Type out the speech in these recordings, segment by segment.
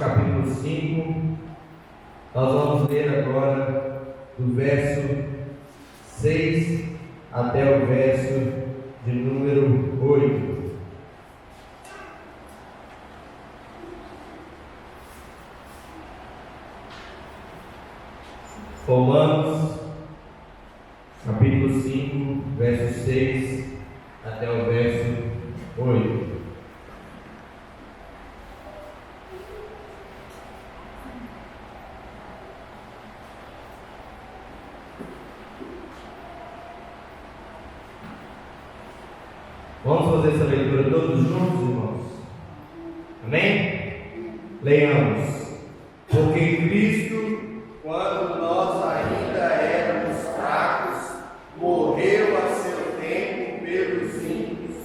capítulo 5, nós vamos ler agora do verso 6 até o verso de número 8. Romanos, capítulo 5, verso 6 até o verso 8. Vamos fazer essa leitura todos juntos, irmãos? Amém? Leiamos. Porque Cristo, quando nós ainda éramos fracos, morreu a seu tempo pelos ímpios.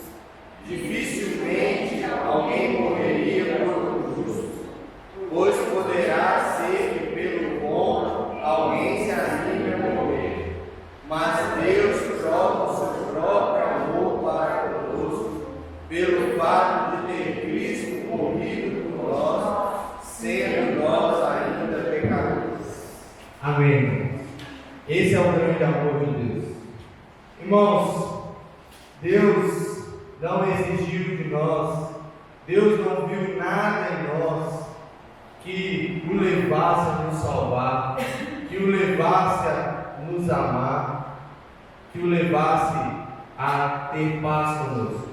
Dificilmente alguém morreria por um justo, pois poderá ser que pelo bom alguém se anime a morrer. Mas Deus prova o seu próprio amor para conosco, pelo fato de ter Cristo morrido por nós, sendo nós ainda pecadores. Amém. Esse é o grande amor de Deus. Irmãos, Deus não exigiu de nós, Deus não viu nada em nós que o levasse a nos salvar, que o levasse a nos amar, que o levasse a ter paz conosco.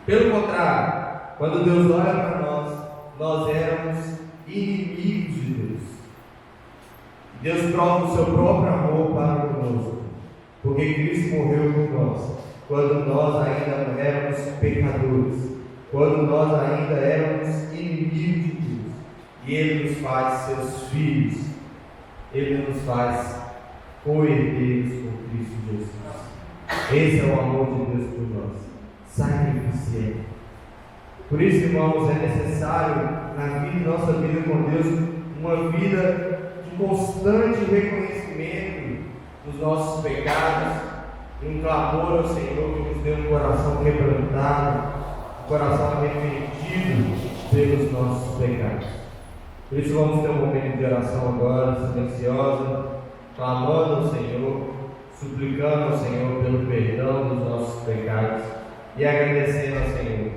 Pelo contrário, quando Deus olha para nós, nós éramos inimigos de Deus. Deus prova o seu próprio amor para conosco, porque Cristo morreu por nós, quando nós ainda éramos pecadores, quando nós ainda éramos inimigos de Deus, e Ele nos faz seus filhos, Ele nos faz co-herdeiros com Cristo Jesus. Esse é o amor de Deus por nós, sacrificial. Por isso, irmãos, é necessário na nossa vida com Deus uma vida de constante reconhecimento dos nossos pecados, e um clamor ao Senhor que nos dê um coração quebrantado, um coração arrependido pelos nossos pecados. Por isso vamos ter um momento de oração agora, silenciosa, clamando ao Senhor, suplicando ao Senhor pelo perdão dos nossos pecados e agradecendo ao Senhor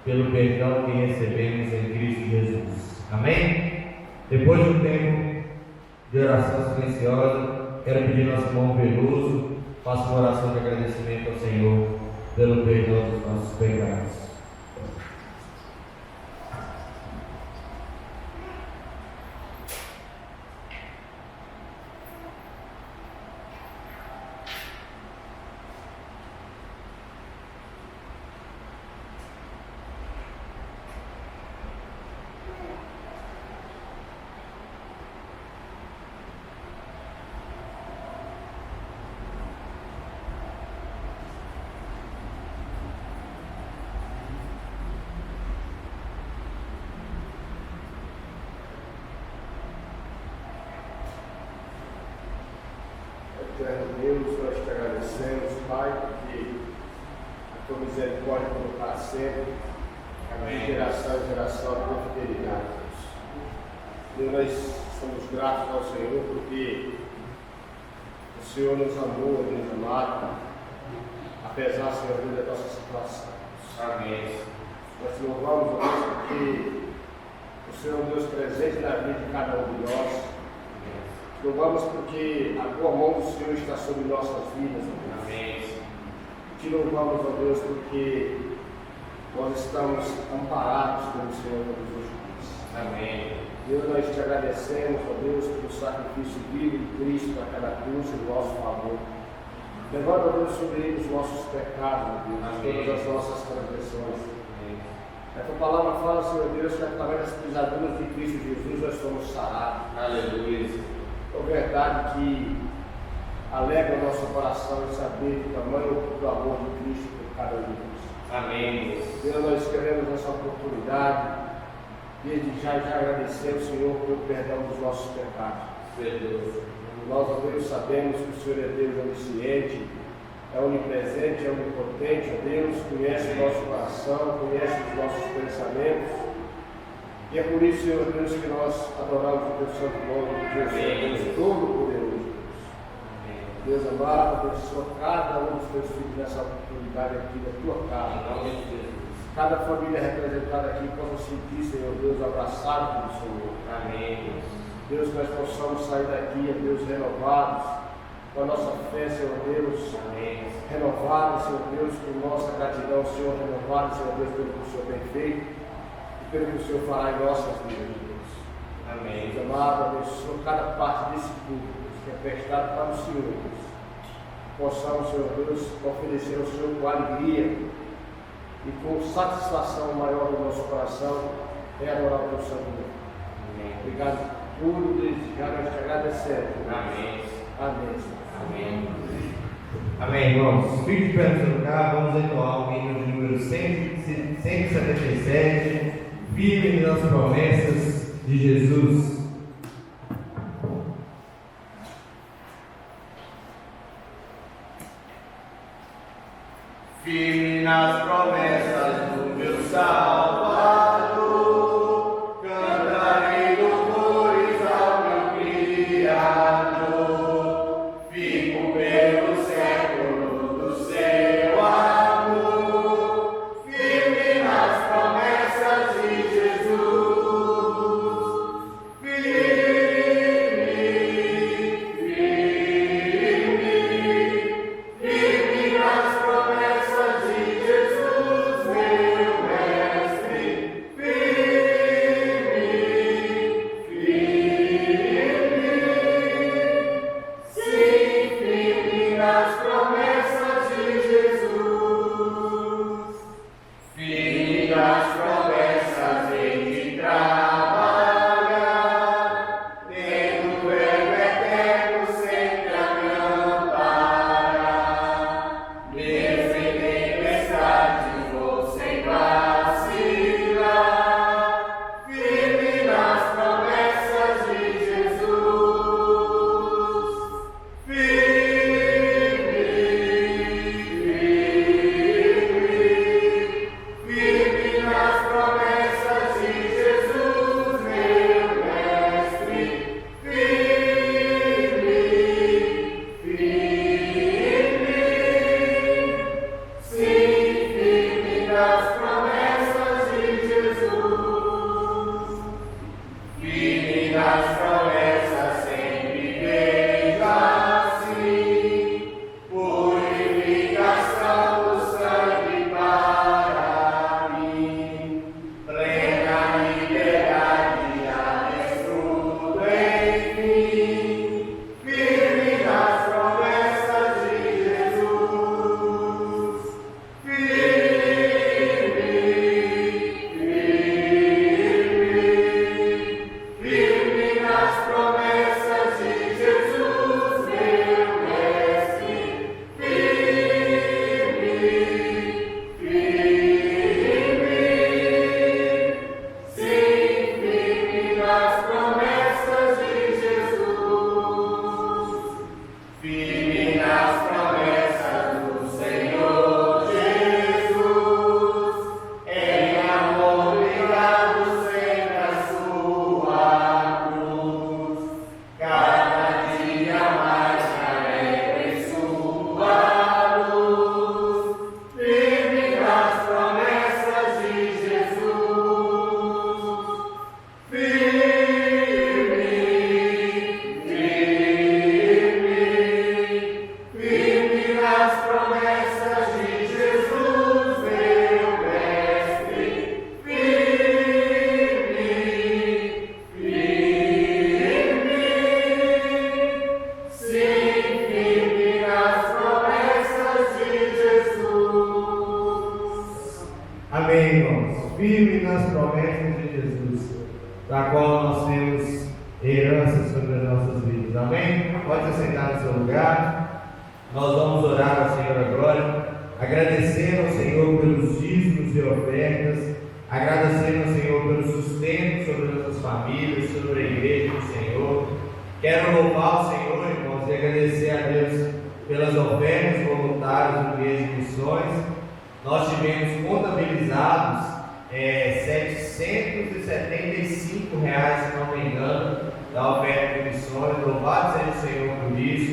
pelo perdão que recebemos em Cristo Jesus. Amém? Depois de um tempo de oração silenciosa, quero pedir nosso irmão Veloso, faça uma oração de agradecimento ao Senhor pelo perdão dos nossos pecados. Eterno Deus, nós te agradecemos, Pai, porque a tua misericórdia não para sempre, de geração em geração, a tua fidelidade, Deus. Nós somos gratos ao Senhor porque o Senhor nos amou, nos amado, apesar, Senhor, da nossa situação. Amém. Nós te louvamos, Deus, porque o Senhor é um Deus presente na vida de cada um de nós. Louvamos porque a tua mão do Senhor está sobre nossas vidas, ó Deus. Amém. Te louvamos, ó Deus, porque nós estamos amparados pelo Senhor todos os dias. Amém. Deus, nós te agradecemos, ó Deus, pelo sacrifício vivo de Cristo naquela cruz em nosso favor. Levando, ó Deus, sobre ele os nossos pecados, ó Deus, todas as nossas transgressões. A tua palavra fala, Senhor Deus, que através das pisaduras de Cristo Jesus nós somos sarados. Aleluia. É verdade que alegra o nosso coração em saber o tamanho do amor de Cristo por cada um de nós. Amém. Deus, nós queremos essa oportunidade, desde já agradecer ao Senhor pelo perdão dos nossos pecados. Deus. Nós, ó Deus, sabemos que o Senhor é Deus onisciente, é onipresente, é onipotente, ó Deus, conhece o nosso coração, conhece os nossos pensamentos. E é por isso, Senhor Deus, que nós adoramos o teu santo nome, Deus, Deus Todo-Poderoso. Deus amado, abençoa cada um dos teus filhos nessa oportunidade aqui da tua casa. Cada família representada aqui possa sentir, Senhor Deus, abraçado pelo Senhor. Amém. Deus, que nós possamos sair daqui, Deus, renovados, com a nossa fé, Senhor Deus. Amém. Renovados, Senhor Deus, com nossa gratidão, Senhor, renovados, Senhor Deus, pelo que o Senhor tem feito e pelo que o Senhor fará em nossas vidas, Deus. Amém. Deus amado, abençoa cada parte desse culto que é prestado para o Senhor, Deus. Possamos, Senhor Deus, oferecer ao Senhor com alegria e com satisfação maior no nosso coração, é adorar o teu santo nome. Amém. Obrigado por tudo, desde já nós te agradecemos. Amém. Amém. Amém. Amém, irmãos. Fique de pé no seu lugar, vamos entoar o hino de número 177, firme nas promessas de Jesus. Firme nas promessas do meu Salvador, cantarei louvores ao meu Criador. Fico pelo século do seu amor, firme nas promessas de Jesus. Firme, firme nas promessas de Jesus, meu mestre. Firme, sim, firme nas promessas de Jesus. Firme nas promessas em que trabalhar, tendo o verbo eterno sempre a cantar. Mesmo em tempestade vou sem vacilar, firme nas promessas de Jesus. Firme, firme nas promessas de Jesus, meu mestre. Firme, sim, firme nas promessas de Jesus. Firme nas promessas, sempre veja assim, purificação do sangue para mim, plena liberdade, abençoado enfim. Firme nas promessas de Jesus. Firme, firme nas promessas de Jesus, meu mestre. Firme, sim, firme nas promessas de Jesus. Firme nas promessas do Senhor Jesus, em amor ligado sempre à sua cruz. Cada dia mais alegre em sua luz. Firme nas promessas de Jesus. Firme, firme nas promessas de Jesus, meu mestre. Firme, sim, firme nas promessas de Jesus. Amém, irmãos. Firme nas promessas de Jesus, da qual nós temos herança sobre as nossas vidas. Amém? Pode se sentar no seu lugar. Nós vamos orar ao Senhor agora, agradecendo ao Senhor pelos dízimos e ofertas, agradecendo ao Senhor pelo sustento sobre nossas famílias, sobre a igreja do Senhor. Quero louvar o Senhor, irmãos, e agradecer a Deus pelas ofertas voluntárias do Igreja de Missões. Nós tivemos contabilizados 700 R$775, se não me engano, da oferta de missões. Louvado seja o Senhor por isso.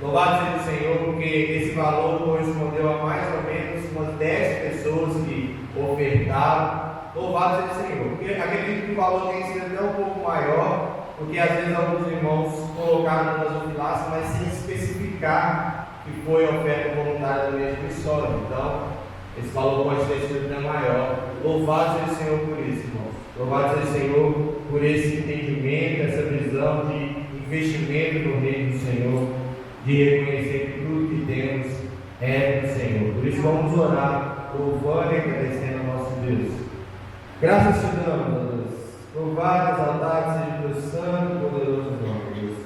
Louvado seja o Senhor, porque esse valor correspondeu a mais ou menos umas 10 pessoas que ofertaram. Louvado seja o Senhor, porque acredito que o valor tem sido até um pouco maior, porque às vezes alguns irmãos colocaram nas ofilaças, mas sem especificar que foi a oferta voluntária do mês de missões. Então, esse valor pode ter sido até maior. Louvado seja o Senhor por isso, irmãos. Louvado seja o Senhor por esse entendimento, essa visão de investimento no reino do Senhor, de reconhecer que tudo que temos é do Senhor. Por isso vamos orar, louvando e agradecendo ao nosso Deus. Graças te damos, ó Deus. Louvado, exaltado seja o teu santo e poderoso nome, Deus.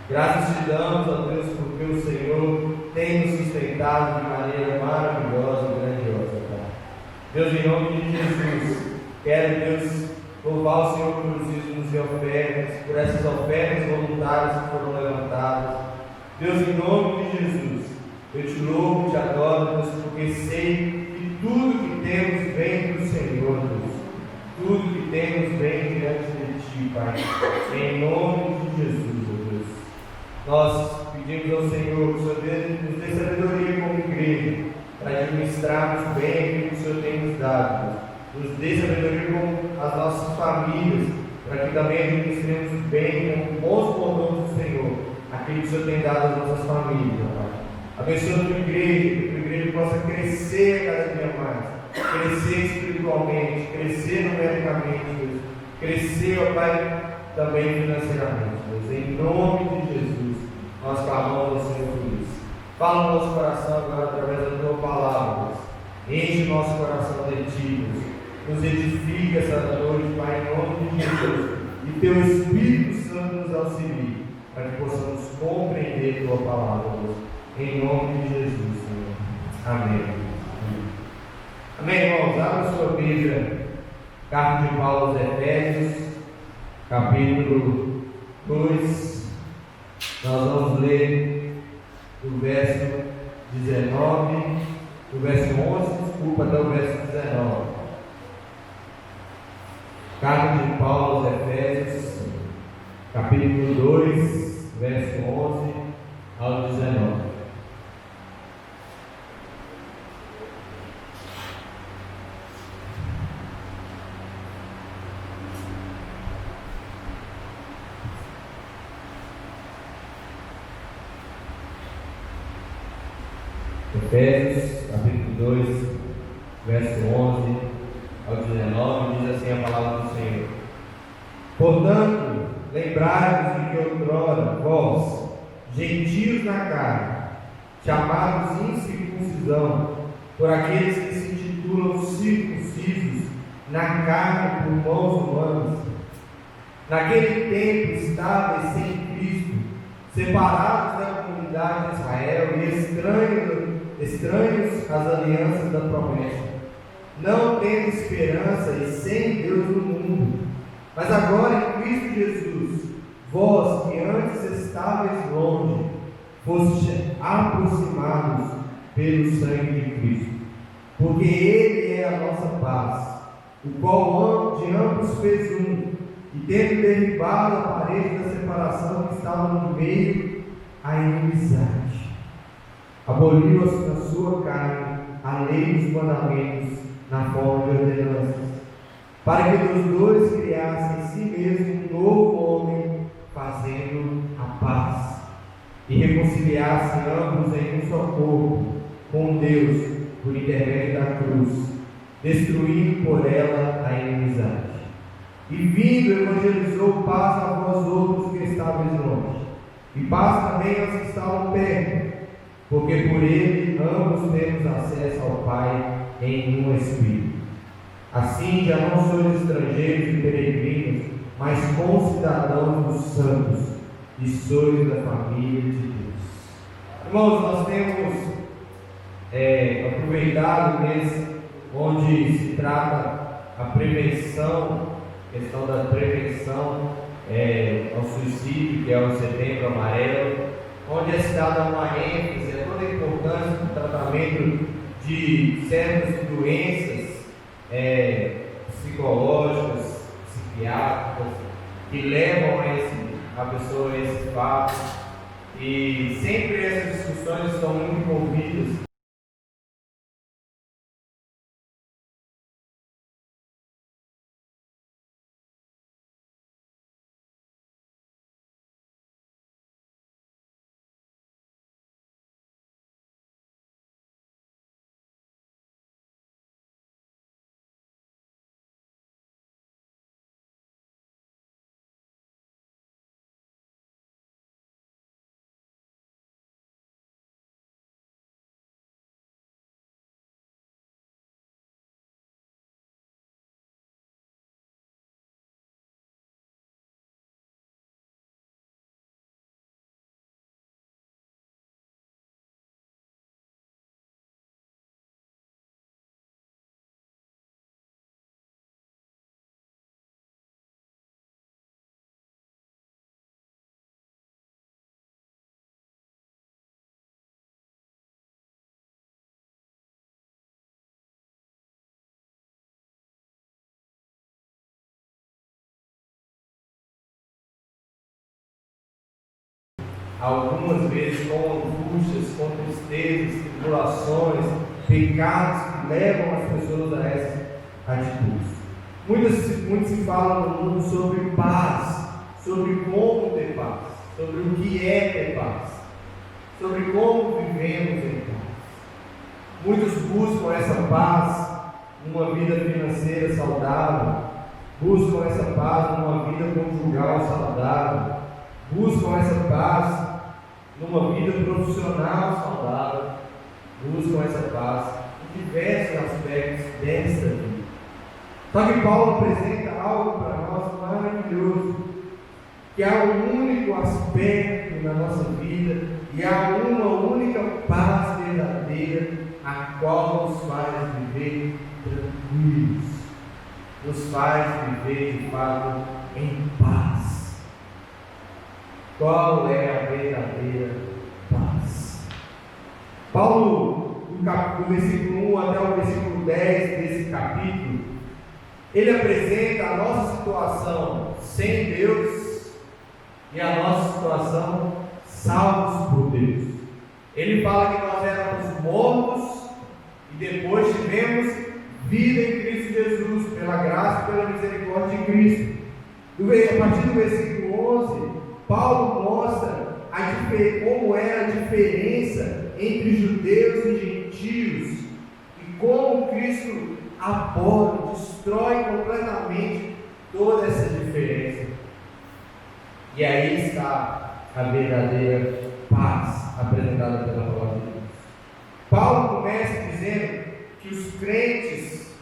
Graças te damos, ó Deus, porque o Senhor tem nos sustentado de maneira maravilhosa e grandiosa, Pai. Deus, em nome de Jesus, quero, Deus, louvar o Senhor por os dízimos e ofertas, por essas ofertas voluntárias que foram levantadas. Deus, em nome de Jesus, eu te louvo, te adoro, Deus, porque sei que tudo que temos vem do Senhor, Deus. Tudo que temos vem diante de Ti, Pai. Em nome de Jesus, ó Deus. Nós pedimos ao Senhor que o Senhor nos dê sabedoria como igreja, para administrarmos bem aquilo que o Senhor tem nos dado. Nos dê sabedoria com as nossas famílias, para que também administremos bem, com bons mordomos do Senhor, aquilo que o Senhor tem dado às nossas famílias, Pai. Abençoa a tua igreja, que a tua igreja possa crescer cada dia mais, crescer espiritualmente, crescer numericamente, Deus, crescer, ó Pai, também financeiramente, Deus. Em nome de Jesus, nós clamamos ao Senhor por isso. Fala no nosso coração agora através da tua palavra, Deus. Enche o nosso coração de Ti, Deus. Nos edifica essa noite, Pai, em nome de Jesus. E teu Espírito Santo nos auxilie, para que possamos compreender tua palavra, Deus. Em nome de Jesus, Senhor. Amém. Amém, irmãos. Abra sua Bíblia, carta de Paulo aos Efésios, capítulo 2. Nós vamos ler do verso 19, do verso 11, desculpa, até o verso 19. Carta de Paulo aos Efésios, capítulo 2, verso 11 ao 19. Efésios, capítulo 2, verso 11 ao 19, diz assim a palavra do Senhor: Portanto, lembrai-vos de que outrora vós, gentios na carne, chamados incircuncisão, por aqueles que se intitulam circuncisos na carne por mãos humanas, naquele tempo estáveis sem Cristo, separados da comunidade de Israel e estranhos às alianças da promessa, não tendo esperança e sem Deus no mundo. Mas agora em Cristo Jesus, vós que antes estáveis longe, fostes aproximados pelo sangue de Cristo, porque Ele é a nossa paz, o qual de ambos fez um, e tendo derribado a parede da separação que estava no meio, a inimizade. Aboliu na sua carne a lei dos mandamentos na forma de ordenanças, para que dos dois criassem em si mesmo um novo homem, fazendo a paz, e reconciliassem ambos em um só corpo com Deus por intermédio da cruz, destruindo por ela a inimizade. E vindo, evangelizou paz a vós outros que estáveis longe, e paz também aos que estavam perto, porque por ele ambos temos acesso ao Pai em um Espírito. Assim já não sois estrangeiros e peregrinos, mas concidadãos dos santos, e sois da família de Deus. Irmãos, nós temos aproveitado o mês onde se trata a prevenção, questão da prevenção ao suicídio, que é o Setembro Amarelo, onde é se dada uma ênfase a toda a importância do tratamento de certas doenças psicológicas, psiquiátricas, que levam a pessoa a esse fato, e sempre essas discussões estão muito envolvidas. Algumas vezes com angústias, com tristezas, tribulações, pecados que levam as pessoas a essas atitudes. Muito se fala no mundo sobre paz, sobre como ter paz, sobre o que é ter paz, sobre como vivemos em paz. Muitos buscam essa paz numa vida financeira saudável, buscam essa paz numa vida conjugal saudável, buscam essa paz numa vida profissional saudável, buscam essa paz em diversos aspectos desta vida. Só que Paulo apresenta algo para nós maravilhoso, que há um único aspecto na nossa vida e há uma única paz verdadeira, a qual nos faz viver tranquilos, nos faz viver de fato em paz. Qual é a verdadeira paz? Paulo, do versículo 1 até o versículo 10 desse capítulo, ele apresenta a nossa situação sem Deus e a nossa situação salvos por Deus. Ele fala que nós éramos mortos e depois tivemos vida em Cristo Jesus, pela graça e pela misericórdia de Cristo. A partir do versículo 11, Paulo mostra como era a diferença entre judeus e gentios e como Cristo abole, destrói completamente toda essa diferença. E aí está a verdadeira paz apresentada pela palavra de Deus. Paulo começa dizendo que os crentes,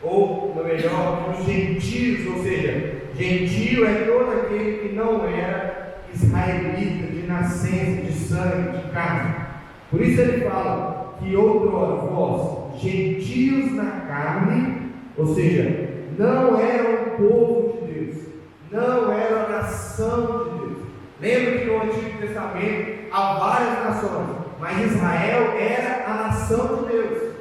ou melhor, os gentios, ou seja, gentio é todo aquele que não era israelita, de nascença, de sangue, de carne. Por isso ele fala que outrora vós, gentios na carne, ou seja, não eram o povo de Deus, não eram a nação de Deus. Lembra que no Antigo Testamento há várias nações, mas Israel era a nação de Deus,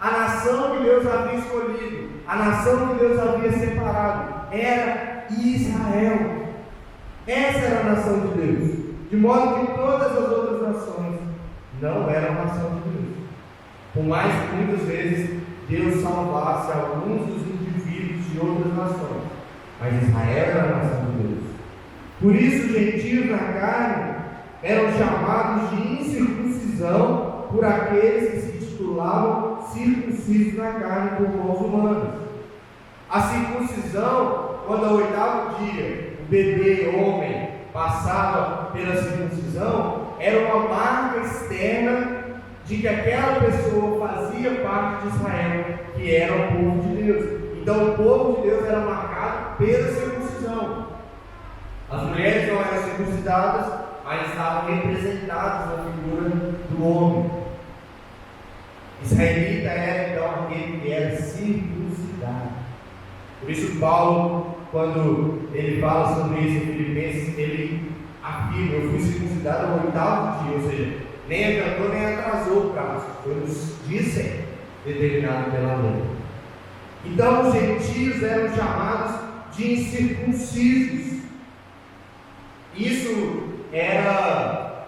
a nação que Deus havia escolhido, a nação que Deus havia separado, era Israel. Essa era a nação de Deus, de modo que todas as outras nações não eram a nação de Deus. Por mais que muitas vezes Deus salvasse alguns dos indivíduos de outras nações, mas Israel era a nação de Deus. Por isso os gentios na carne eram chamados de incircuncisão por aqueles que se titulavam circuncisos na carne por mãos humanas. A circuncisão, quando ao 8º dia o bebê homem passava pela circuncisão, era uma marca externa de que aquela pessoa fazia parte de Israel, que era o povo de Deus. Então o povo de Deus era marcado pela circuncisão. As mulheres não eram circuncidadas, mas estavam representadas na figura do homem. Israelita era então aquele que era circuncidado. Por isso Paulo, quando ele fala sobre isso em Filipenses, ele afirma: eu fui circuncidado no 8º dia, ou seja, nem adiantou nem atrasou o prazo, foi nos dias determinado pela lei. Então os gentios eram chamados de incircuncisos. Isso era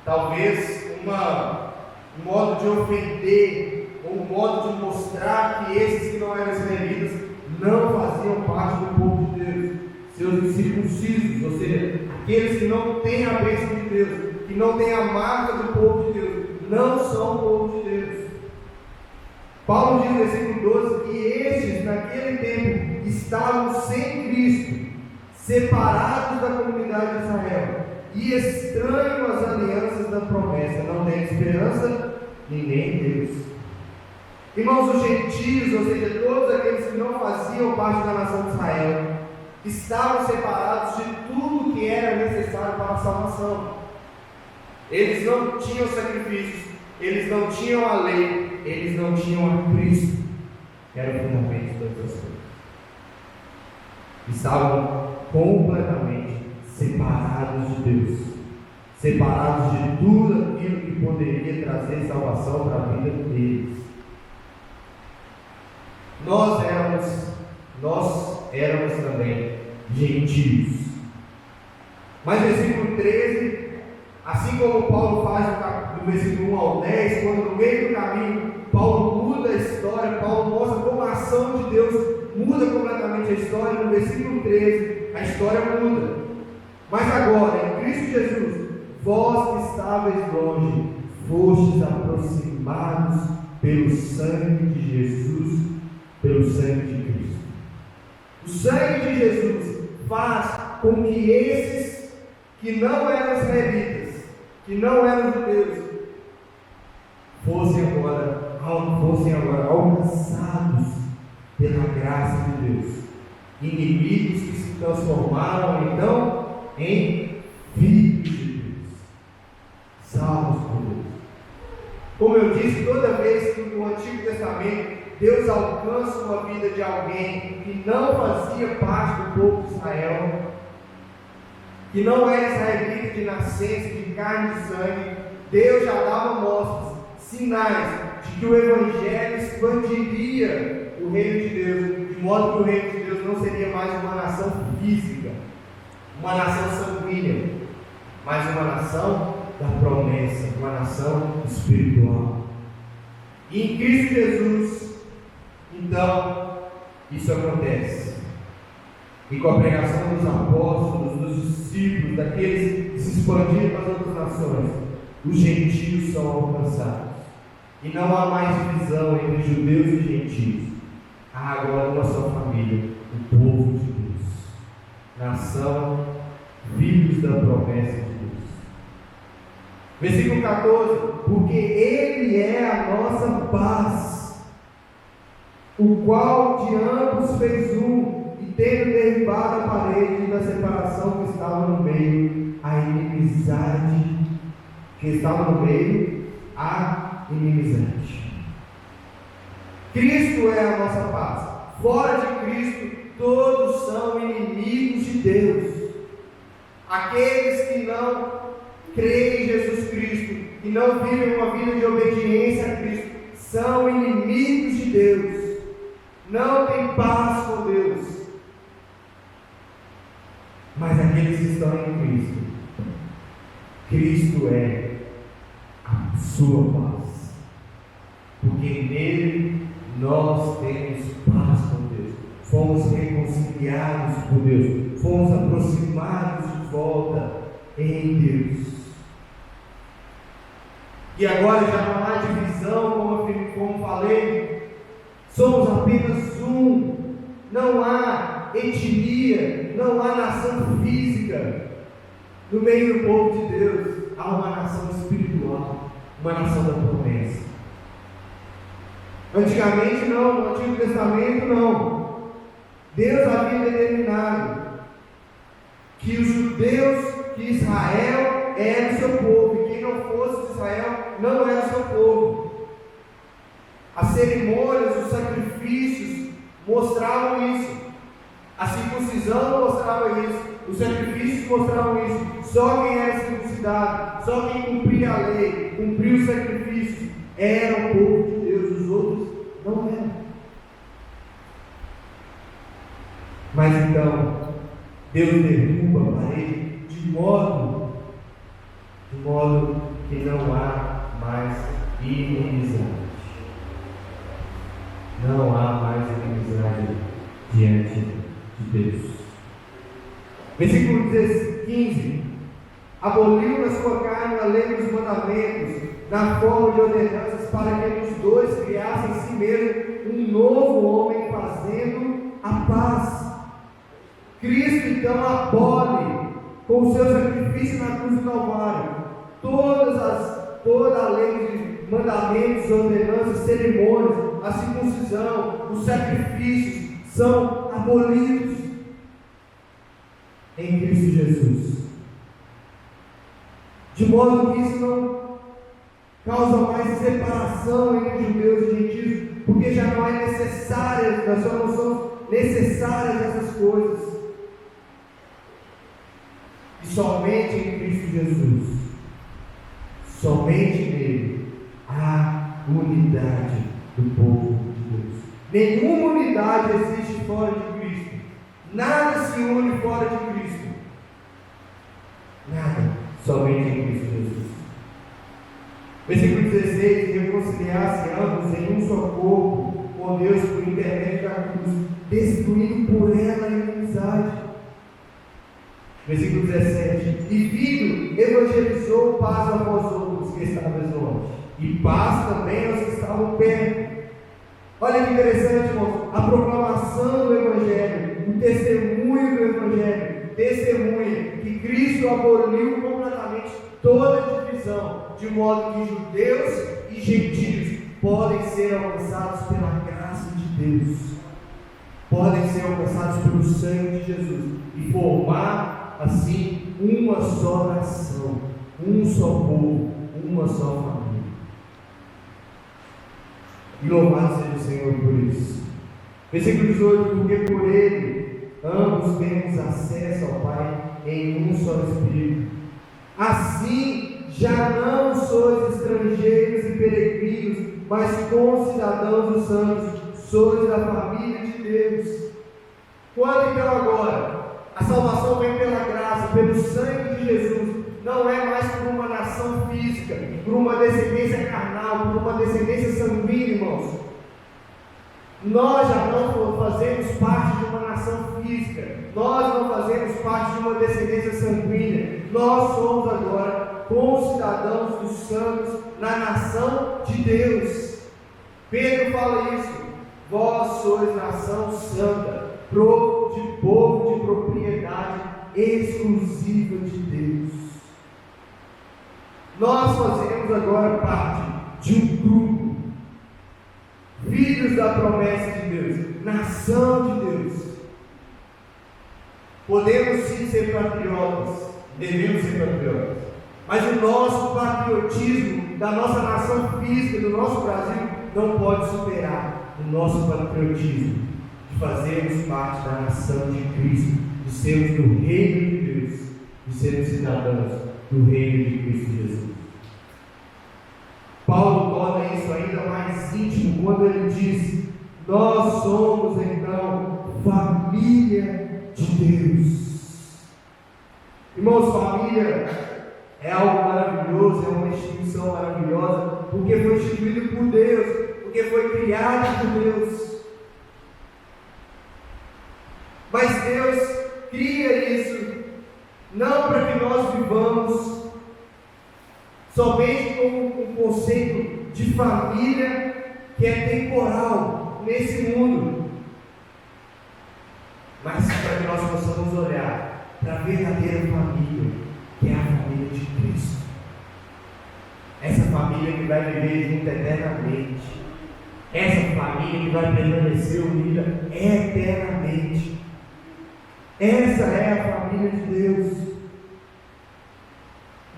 talvez um modo de ofender, ou um modo de mostrar que esses que não eram israelitas não faziam parte do povo de Deus, seus incircuncisos, ou seja, aqueles que não têm a bênção de Deus, que não têm a marca do povo de Deus, não são o povo de Deus. Paulo diz no versículo 12 que estes, naquele tempo, estavam sem Cristo, separados da comunidade de Israel, e estranhos às alianças da promessa, não têm esperança e nem Deus. Irmãos, os gentios, ou seja, todos aqueles que não faziam parte da nação de Israel, estavam separados de tudo que era necessário para a salvação. Eles não tinham sacrifícios, eles não tinham a lei, eles não tinham a Cristo, que era o fundamento de todas as coisas. Estavam completamente separados de Deus, separados de tudo aquilo que poderia trazer salvação para a vida deles. Nós éramos também gentios. Mas versículo 13, assim como Paulo faz do versículo 1 ao 10, quando no meio do caminho Paulo muda a história, Paulo mostra como a ação de Deus muda completamente a história. No versículo 13, a história muda. Mas agora, em Cristo Jesus, vós que estáveis longe, fostes aproximados pelo sangue de Jesus, pelo sangue de Cristo. O sangue de Jesus faz com que esses que não eram israelitas, que não eram judeus, fossem agora alcançados pela graça de Deus. Inimigos que se transformaram então em filhos de Deus, salvos por Deus. Como eu disse, toda vez que no Antigo Testamento Deus alcança uma vida de alguém que não fazia parte do povo de Israel, que não era israelita de nascença, de carne e sangue, Deus já dava mostras, sinais de que o Evangelho expandiria o reino de Deus, de modo que o reino de Deus não seria mais uma nação física, uma nação sanguínea, mas uma nação da promessa, uma nação espiritual. E em Cristo Jesus, então, isso acontece. E com a pregação dos apóstolos, dos discípulos, daqueles que se expandiram para as outras nações, os gentios são alcançados. E não há mais divisão entre judeus e gentios. Há agora uma só família, o povo de Deus, nação, filhos da promessa de Deus. Versículo 14: porque Ele é a nossa paz, o qual de ambos fez um, e tendo derribado a parede da separação que estava no meio, a inimizade, Cristo é a nossa paz. Fora de Cristo, todos são inimigos de Deus. Aqueles que não creem em Jesus Cristo, que não vivem uma vida de obediência a Cristo, são inimigos de Deus. Não tem paz com Deus. Mas aqueles que estão em Cristo, Cristo é a sua paz, porque nele nós temos paz com Deus, fomos reconciliados por Deus, fomos aproximados de volta em Deus. E agora já não há divisão, como falei, somos apenas um, não há etnia, não há nação física no meio do povo de Deus. Há uma nação espiritual, uma nação da promessa. Antigamente não, no Antigo Testamento não. Deus havia determinado que os judeus, que Israel era o seu povo, e quem não fosse de Israel não era o seu povo. As cerimônias, os sacrifícios mostravam isso. A circuncisão mostrava isso. Os sacrifícios mostravam isso. Só quem era circuncidado, só quem cumpria a lei, cumpria os sacrifícios, era o povo de Deus. Os outros não eram. Mas então, Deus derruba a parede de modo que não há mais inimizade. Não há mais inimizade diante de Deus. Versículo 15: aboliu na sua carne a lei dos mandamentos, na forma de ordenanças, para que os dois criassem em si mesmo um novo homem, fazendo a paz. Cristo então abole com o seu sacrifício na cruz do Calvário toda a lei de mandamentos, ordenanças, cerimônias, a circuncisão, os sacrifícios são abolidos em Cristo Jesus, de modo que isso não causa mais separação entre judeus e gentios, porque já não é necessário, nós só não são necessárias essas coisas. E somente em Cristo Jesus, somente nele, há unidade do povo de Deus. Nenhuma unidade existe fora de Cristo. Nada se une fora de Cristo. Nada, somente em Cristo Jesus. Versículo 16: reconciliar-se ambos em um só corpo com Deus por intermédio da cruz, destruindo por ela a inimizade. Versículo 17: e vindo, evangelizou paz a vós outros que estavam longe, e paz também aos que estavam perto. Olha que interessante, irmãos, a proclamação do Evangelho, o testemunho do Evangelho, testemunha que Cristo aboliu completamente toda divisão, de modo que judeus e gentios podem ser alcançados pela graça de Deus, podem ser alcançados pelo sangue de Jesus, e formar assim uma só nação, um só povo, uma só família. E louvado seja o Senhor por isso. Versículo 18: porque por ele ambos temos acesso ao Pai em um só Espírito. Assim já não sois estrangeiros e peregrinos, mas concidadãos dos santos, sois da família de Deus. Quando então agora a salvação vem pela graça, pelo sangue de Jesus, não é mais por uma nação física, por uma descendência carnal, por uma descendência sanguínea, irmãos. Nós já não fazemos parte de uma nação física, nós não fazemos parte de uma descendência sanguínea, nós somos agora concidadãos dos santos na nação de Deus. Pedro fala isso: vós sois nação santa, povo de propriedade exclusiva de Deus. Nós fazemos agora parte de um grupo, filhos da promessa de Deus, nação de Deus. Podemos sim ser patriotas, devemos ser patriotas, mas o nosso patriotismo da nossa nação física, do nosso Brasil, não pode superar o nosso patriotismo de fazermos parte da nação de Cristo, de sermos do reino de Deus, de sermos cidadãos do reino de Cristo Jesus. Paulo torna isso ainda mais íntimo quando ele diz: nós somos então família de Deus. Irmãos, família é algo maravilhoso, é uma instituição maravilhosa, porque foi instituído por Deus, porque foi criado por Deus. Mas Deus cria isso não para que nós vivamos somente com um conceito de família que é temporal nesse mundo, mas para que nós possamos olhar para a verdadeira família, que é a família de Cristo. Essa família que vai viver junto eternamente, essa família que vai permanecer unida eternamente. Essa é a família de Deus.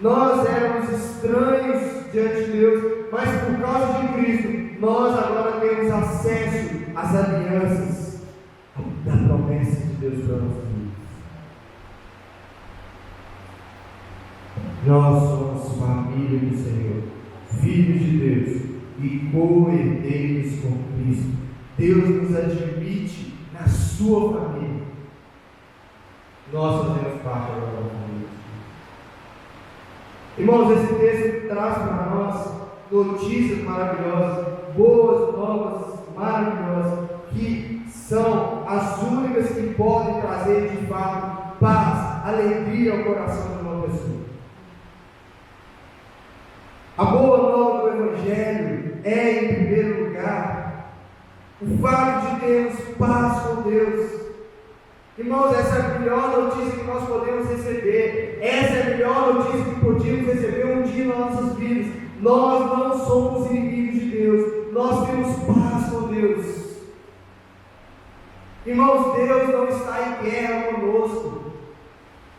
Nós éramos estranhos diante de Deus, mas por causa de Cristo, nós agora temos acesso às alianças da promessa de Deus para nossas vidas. Nós somos família do Senhor, filhos de Deus e co-herdeiros com Cristo. Deus nos admite na sua família. nós fazemos parte da nova família. Irmãos, esse texto traz para nós notícias maravilhosas, boas novas maravilhosas, que são as únicas que podem trazer de fato paz, alegria ao coração de uma pessoa. A boa nova do Evangelho é, em primeiro lugar, o fato de termos paz com Deus. Irmãos, essa é a melhor notícia que nós podemos receber. Essa é a melhor notícia que podíamos receber um dia nas nossas vidas. Nós não somos inimigos de Deus. Nós temos paz com Deus. Irmãos, Deus não está em guerra conosco.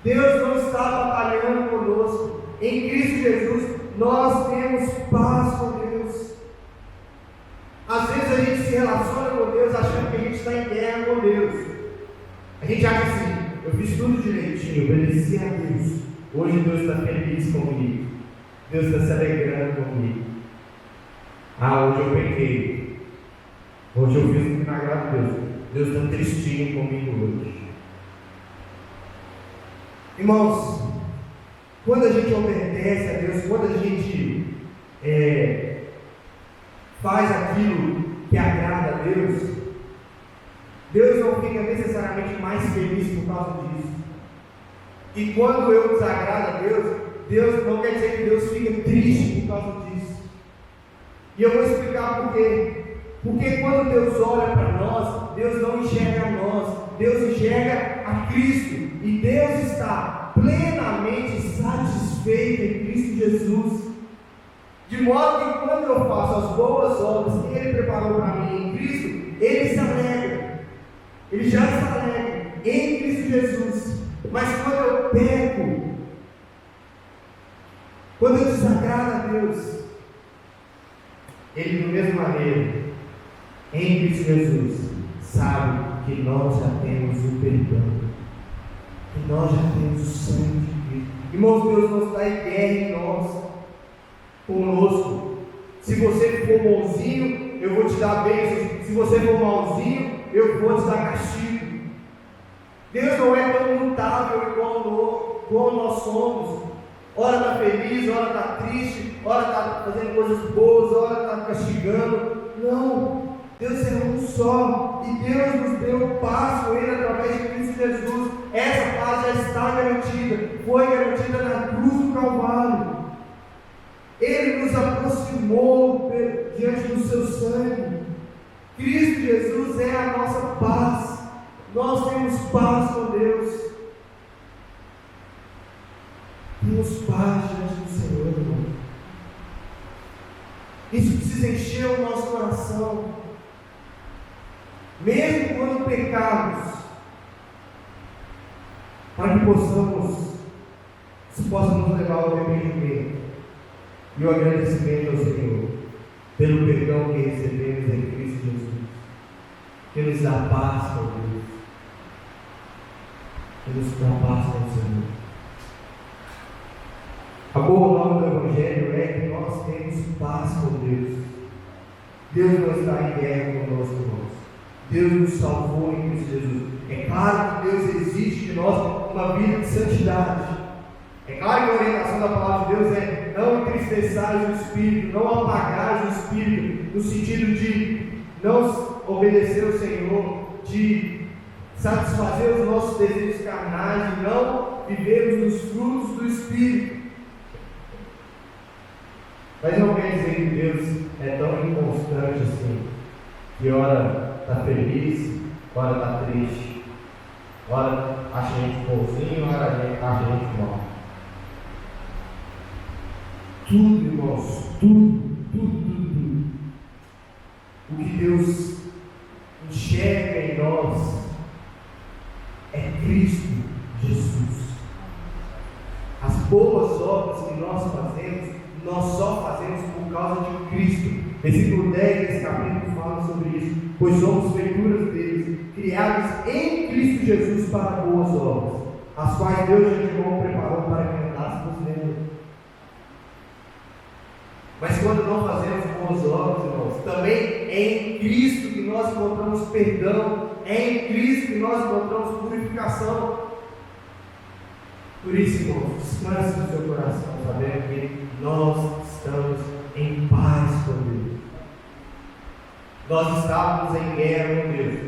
Deus não está batalhando conosco. Em Cristo Jesus, nós temos paz com Deus. Às vezes a gente se relaciona com Deus achando que a gente está em guerra com Deus. A gente acha assim: eu fiz tudo direitinho, obedeci a Deus. Hoje Deus está feliz comigo. Deus está se alegrando comigo. Hoje eu pequei. Hoje eu fiz o que não agrada a Deus. Deus está tristinho comigo hoje. Irmãos, quando a gente obedece a Deus, quando a gente faz aquilo que agrada a Deus, Deus não fica necessariamente mais feliz por causa disso. E quando eu desagrado a Deus, Deus não quer dizer que Deus fica triste por causa disso. E eu vou explicar por quê. Porque quando Deus olha para nós, Deus não enxerga a nós, Deus enxerga a Cristo. E Deus está plenamente satisfeito em Cristo Jesus. De modo que quando eu faço as boas obras que Ele preparou para mim em Cristo, Ele se alegra. Ele já está alegre em Cristo Jesus. Mas quando eu peco, quando eu desagrado a Deus, Ele, da mesma maneira, em Cristo Jesus, sabe que nós já temos o perdão, que nós já temos o sangue de Cristo. Irmãos, Deus não está em guerra em nós, conosco. Se você for bonzinho, eu vou te dar bênçãos. Se você for malzinho, eu vou te dar castigo. Deus não é tão mutável igual nós somos. Ora está feliz, ora está triste, ora está fazendo coisas boas, ora está castigando. Não, Deus é um só. E Deus nos deu paz com Ele através de Cristo Jesus. Essa paz já está garantida, foi garantida na cruz do Calvário. Ele nos aproximou diante do seu sangue. Cristo Jesus é a nossa paz. Nós temos paz com Deus. Temos paz diante do Senhor, irmão. Isso precisa encher o nosso coração. Mesmo quando pecamos, para que isso possa nos levar ao arrependimento e o agradecimento ao Senhor pelo perdão que recebemos em Cristo Jesus, que nos dá paz com Deus, que nos dá paz com o Senhor. A boa nova do Evangelho é que nós temos paz com Deus. Deus não está em guerra conosco, irmãos. Deus nos salvou em Cristo Jesus. É claro que Deus exige de nós uma vida de santidade. É claro que a orientação da palavra de Deus é não entristeçais o Espírito, não apagais o Espírito, no sentido de não obedecer ao Senhor, de satisfazer os nossos desejos carnais, de não vivermos nos frutos do Espírito. Mas não quer dizer que Deus é tão inconstante assim, que ora está feliz, ora está triste, ora acha a gente bonzinho, ora acha a gente mal. Tudo, irmãos, tudo. O que Deus enxerga em nós é Cristo Jesus. As boas obras que nós fazemos, nós só fazemos por causa de Cristo. Versículo 10 desse capítulo fala sobre isso. Pois somos feituras deles, criados em Cristo Jesus para boas obras, as quais Deus de antemão preparou para que andássemos nele. Mas quando não fazemos boas obras, irmãos, também é em Cristo que nós encontramos perdão, é em Cristo que nós encontramos purificação. Por isso, irmãos, descanse no seu coração, sabendo que nós estamos em paz com Deus. Nós estávamos em guerra com Deus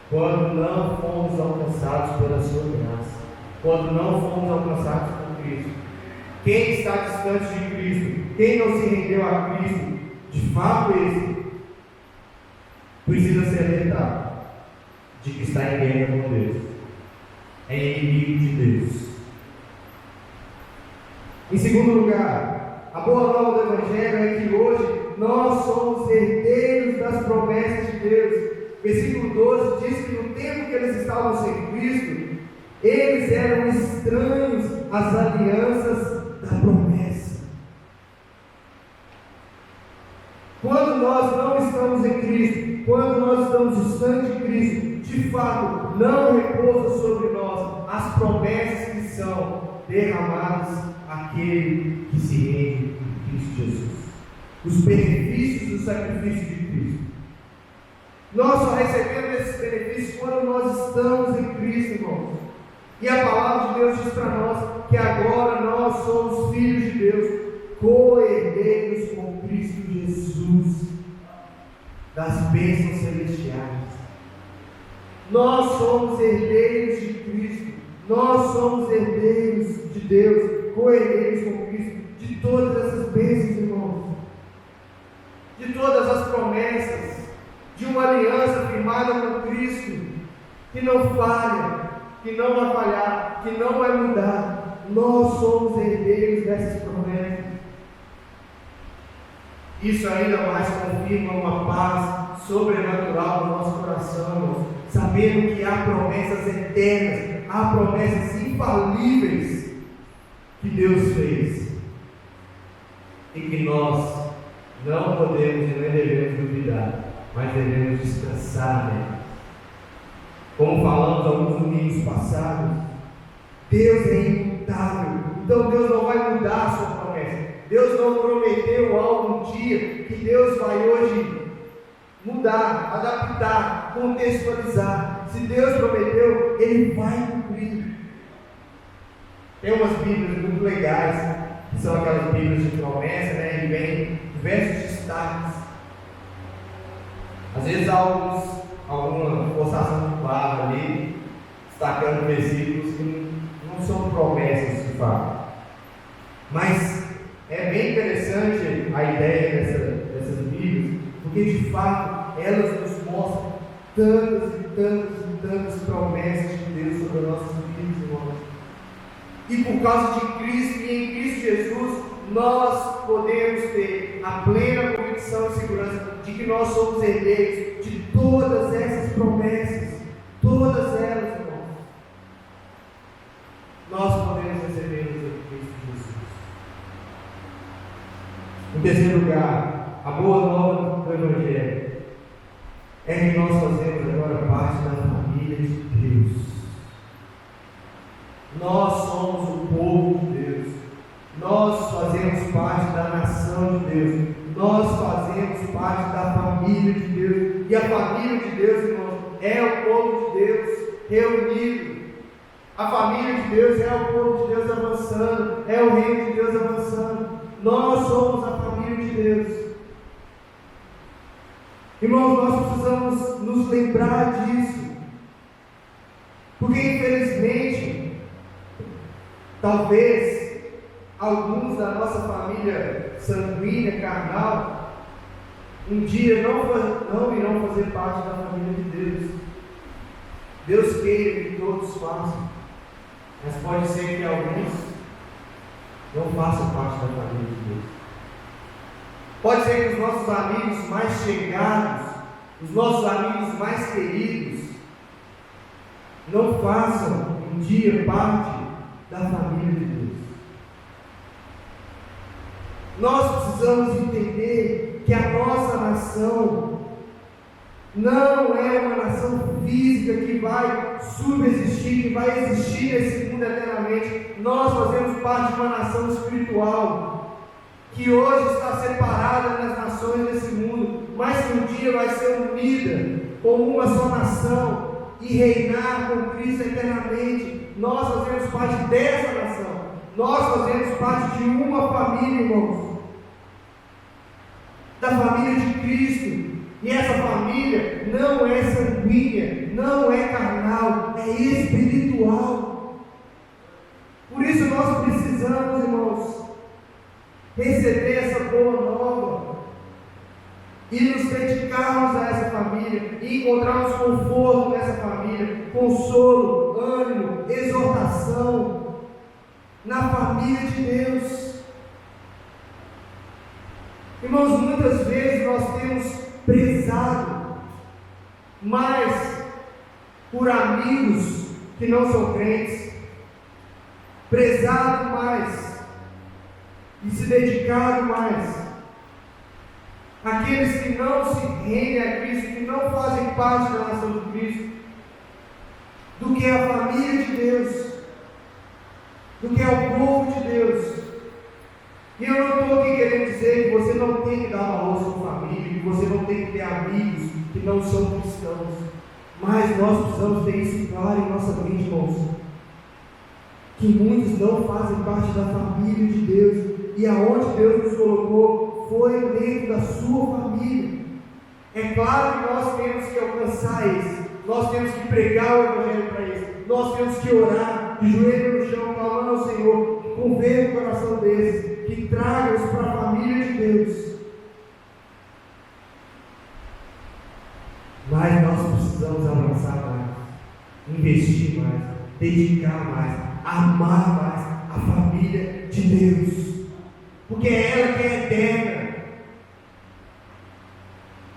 quando não fomos alcançados pela sua graça, quando não fomos alcançados por Cristo. Quem está distante de Cristo, quem não se rendeu a Cristo, de fato esse precisa ser alertado de que está em guerra com Deus, é inimigo de Deus. Em segundo lugar, a boa nova do Evangelho é que hoje nós somos herdeiros das promessas de Deus. Versículo 12 diz que no tempo que eles estavam sem Cristo, eles eram estranhos às alianças da promessa. Quando nós não estamos em Cristo, quando nós estamos distantes de Cristo, de fato, não repousa sobre nós as promessas que são derramadas àquele que se rende em Cristo Jesus. Os benefícios do sacrifício de Cristo. Nós só recebemos esses benefícios quando nós estamos em Cristo, irmãos. E a palavra de Deus diz para nós que agora nós somos filhos de Deus, co-herdeiros com Cristo Jesus, das bênçãos celestiais. Nós somos herdeiros de Cristo, nós somos herdeiros de Deus, co-herdeiros com Cristo, de todas essas bênçãos, irmãos, de todas as promessas, de uma aliança firmada com Cristo, que não falha, que não vai falhar, que não vai mudar. Nós somos herdeiros dessas promessas. Isso ainda mais confirma uma paz sobrenatural no nosso coração, sabendo que há promessas eternas, há promessas infalíveis que Deus fez e que nós não podemos e nem devemos duvidar, mas devemos descansar nela. Como falamos alguns domingos passados, Deus é imutável, então Deus não vai mudar a sua promessa. Deus não prometeu algo um dia que Deus vai hoje mudar, adaptar, contextualizar. Se Deus prometeu, Ele vai cumprir. Tem umas Bíblias muito legais, que são aquelas Bíblias de promessa, né? E vem diversos destaques. Às vezes há alguma forçação de barra ali, destacando versículos que não são promessas de fato. Mas é bem interessante a ideia dessas Bíblias, porque de fato elas nos mostram tantas e tantas e tantas promessas de Deus sobre as nossas vidas, irmãos. E por causa de Cristo e em Cristo Jesus, nós podemos ter a plena convicção e segurança de que nós somos herdeiros de todas essas promessas, todas elas, irmãos. Nós podemos receber em Cristo Jesus. Em terceiro lugar, a boa nova do Evangelho é que nós fazemos agora parte da família de Deus. Nós somos o povo de Deus. Nós fazemos parte da nação de Deus. Nós fazemos parte da família de Deus. E a família de Deus, irmãos, é o povo de Deus reunido. A família de Deus é o povo de Deus avançando. É o reino de Deus avançando. Nós somos a família de Deus. Irmãos, nós precisamos nos lembrar disso. Porque infelizmente, talvez alguns da nossa família sanguínea, carnal, um dia não irão fazer parte da família de Deus. Deus queira que todos façam, mas pode ser que alguns não façam parte da família de Deus. Pode ser que os nossos amigos mais chegados, os nossos amigos mais queridos, não façam um dia parte da família de Deus. Nós precisamos entender que a nossa nação não é uma nação física que vai subsistir, que vai existir nesse mundo eternamente. Nós fazemos parte de uma nação espiritual, que hoje está separada das nações desse mundo, mas que um dia vai ser unida como uma só nação e reinar com Cristo eternamente. Nós fazemos parte dessa nação. Nós fazemos parte de uma família, irmãos, da família de Cristo. E essa família não é sanguínea, não é carnal, é espiritual. Por isso nós precisamos, irmãos, receber essa boa nova e nos dedicarmos a essa família e encontrarmos conforto nessa família, consolo, ânimo, exortação na família de Deus. Irmãos, muitas vezes nós temos prezado mais por amigos que não são crentes, prezado mais e se dedicado mais àqueles que não se rendem a Cristo, que não fazem parte da nação de Cristo, do que a família de Deus, do que é o povo de Deus. E eu não estou aqui querendo dizer que você não tem que dar valor à sua família, que você não tem que ter amigos que não são cristãos, mas nós precisamos ter isso claro em nossa mente, irmãos, que muitos não fazem parte da família de Deus, e aonde Deus nos colocou foi dentro da sua família. É claro que nós temos que alcançar eles, nós temos que pregar o Evangelho para eles, nós temos que orar de joelho no chão, clamando ao Senhor, que converta o coração deles, que traga-os para a família de Deus. Mas nós precisamos avançar mais, investir mais, dedicar mais, amar mais a família de Deus, porque é ela que é eterna,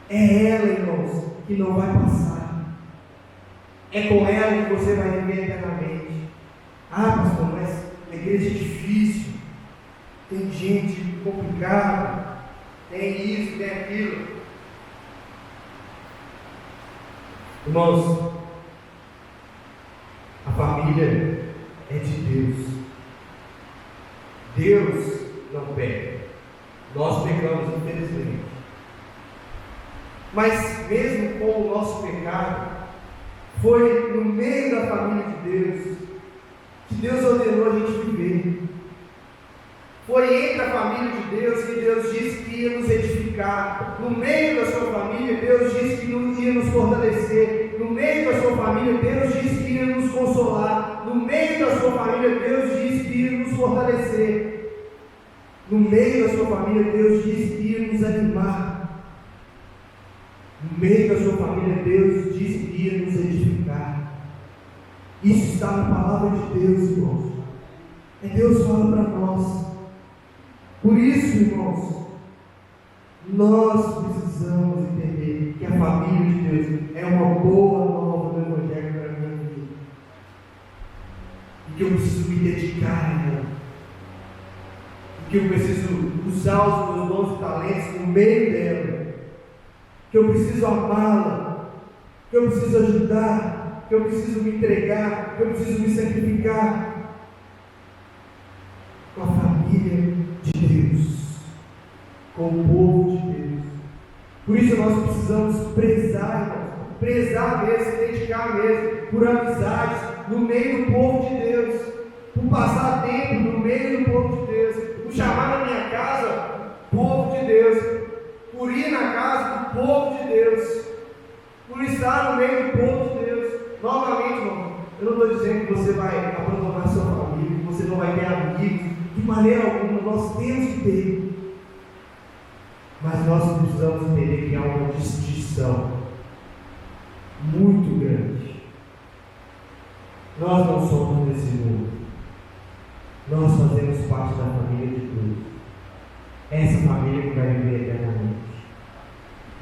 é ela, irmãos, que não vai passar, é com ela que você vai viver eternamente. Ah, pastor, mas a igreja é difícil, tem gente complicada, tem isso, tem aquilo. Irmãos, a família é de Deus. Deus não peca. Nós pecamos, infelizmente. Mas mesmo com o nosso pecado, foi no meio da família de Deus que Deus ordenou a gente viver. Foi entre a família de Deus que Deus disse que ia nos edificar. No meio da sua família, Deus disse que ia nos fortalecer. No meio da sua família, Deus disse que ia nos consolar. No meio da sua família, Deus disse que ia nos fortalecer. No meio da sua família, Deus disse que ia nos animar. No meio da sua família, Deus disse que ia nos edificar. Isso está na palavra de Deus, irmãos. É Deus falando para nós. Por isso, irmãos, nós precisamos entender que a família de Deus é uma boa nova do Evangelho para a minha vida. E que eu preciso me dedicar a ela. E que eu preciso usar os meus dons e talentos no meio dela. Que eu preciso amá-la. Que eu preciso ajudar. Que eu preciso me entregar. Que eu preciso me sacrificar. Com a família de Deus, com o povo de Deus. Por isso nós precisamos prezar mesmo, se dedicar mesmo, por amizades no meio do povo de Deus, por passar tempo no meio do povo de Deus, por chamar na minha casa povo de Deus, por ir na casa do povo de Deus, por estar no meio do povo de Deus. Novamente, irmão, eu não estou dizendo que você vai abandonar sua família, que você não vai ter amigos. De maneira alguma, nós temos que ter, mas nós precisamos entender que há uma distinção muito grande. Nós não somos desse mundo, nós fazemos parte da família de Deus, essa família que vai viver eternamente,